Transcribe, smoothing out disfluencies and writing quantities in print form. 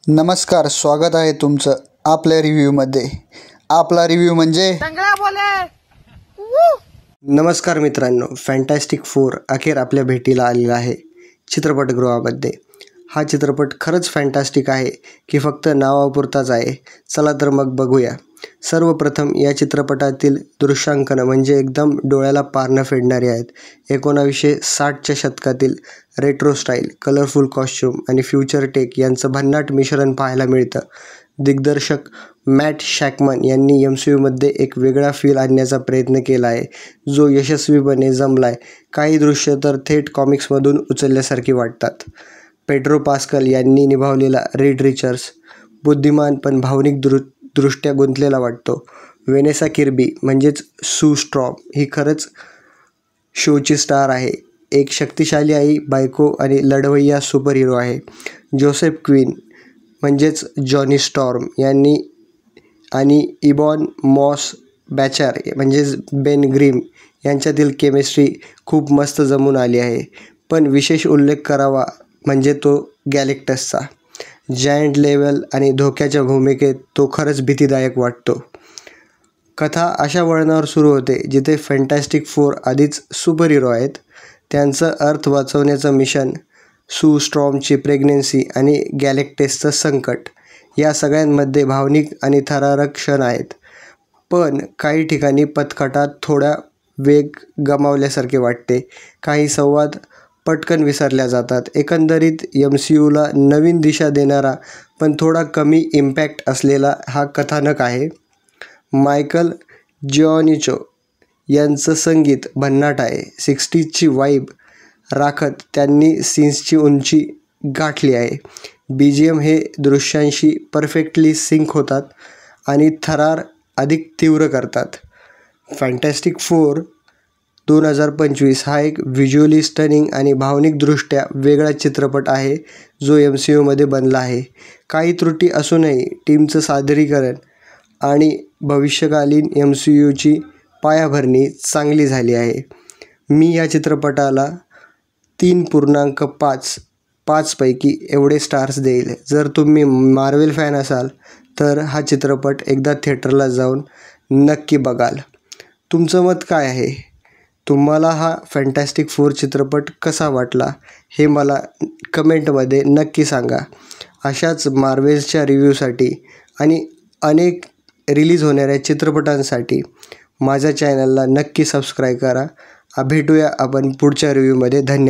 नमस्कार, स्वागत आहे तुमचं आपल्या रिव्ह्यूमध्ये। आपला रिव्ह्यू म्हणजे नमस्कार मित्रांनो, फॅन्टॅस्टिक फोर अखेर आपल्या भेटीला आलेला आहे चित्रपटगृहामध्ये। हा चित्रपट खरंच फॅन्टॅस्टिक आहे की फक्त नावापुरताच आहे? चला तर मग बघूया। सर्वप्रथम या चित्रपटातील दृश्यांकन म्हणजे एकदम डोळ्याला पारणं फेडणारे आहेत। 1960च्या शतकातील रेट्रो स्टाईल, कलरफुल कॉस्ट्यूम आणि फ्युचर टेक यांचं भन्नाट मिश्रण पाहायला मिळतं। दिग्दर्शक मॅट शॅकमन यांनी MCUमध्ये एक वेगळा फील आणण्याचा प्रयत्न केला आहे, जो यशस्वीपणे जमलाय। काही दृश्य तर थेट कॉमिक्समधून उचलल्यासारखी वाटतात। पेड्रो पास्कल यांनी निभावलेला रीड रिचर्ड्स बुद्धिमान पण भावनिक दृष्ट्या गुंतलेला वाटतो। वेनेसा किर्बी म्हणजेच सू स्ट्रॉम ही खरंच शोची स्टार आहे। एक शक्तिशाली आई, बायको आणि लढवय्या सुपर हिरो आहे। जोसेफ क्विन म्हणजेच जॉनी स्टॉर्म यांनी आणि इबॉन मॉस बॅचर म्हणजेच बेन ग्रिम यांच्यातील केमिस्ट्री खूप मस्त जमून आली आहे। पण विशेष उल्लेख करावा म्हणजे तो गॅलेक्टसचा। जायंट लेवल आणि धोक्याच्या भूमिकेत तो खरंच भीतीदायक वाटतो। कथा अशा वळणावर सुरू होते जिथे फॅन्टॅस्टिक फोर आधीच सुपर हिरो आहेत, त्यांचं अर्थ वाचवण्याचं मिशन, सू स्ट्रॉमची प्रेग्नन्सी आणि गॅलेक्टसचं संकट या सगळ्यांमध्ये भावनिक आणि थरारक क्षण आहेत। पण काही ठिकाणी पथकाटात थोडा वेग गमावल्यासारखे वाटते। काही संवाद पटकन विसरल्या जातात। एकंदरीत MCUला नवीन दिशा देणारा पण थोडा कमी इम्पॅक्ट असलेला हा कथानक आहे। मायकल जिऑनिचो यांचं संगीत भन्नाट आहे। 60sची वाईब राखत त्यांनी सीन्सची उंची गाठली आहे। BGM हे दृश्यांशी परफेक्टली सिंक होतात आणि थरार अधिक तीव्र करतात। फॅन्टॅस्टिक फोर 2025 हा एक व्हिज्युअली स्टनिंग आणि भावनिकदृष्ट्या वेगळा चित्रपट आहे जो MCUमध्ये बनला आहे। काही त्रुटी असूनही टीमचं सादरीकरण आणि भविष्यकालीन MCUची पायाभरणी चांगली झाली आहे। मी या चित्रपटाला 3.5 पैकी एवढे स्टार्स देईल। जर तुम्ही मार्वेल फॅन असाल तर हा चित्रपट एकदा थिएटरला जाऊन नक्की बघाल। तुमचं मत काय आहे? तुम्हाला हा फॅन्टॅस्टिक फोर चित्रपट कसा वाटला हे मला कमेंटमध्ये नक्की सांगा। अशाच मार्वेलच्या रिव्ह्यूसाठी आणि अनेक रिलीज होणाऱ्या चित्रपटांसाठी माझ्या चॅनलला नक्की सबस्क्राईब करा। भेटूया आपण पुढच्या रिव्ह्यूमध्ये। धन्यवाद।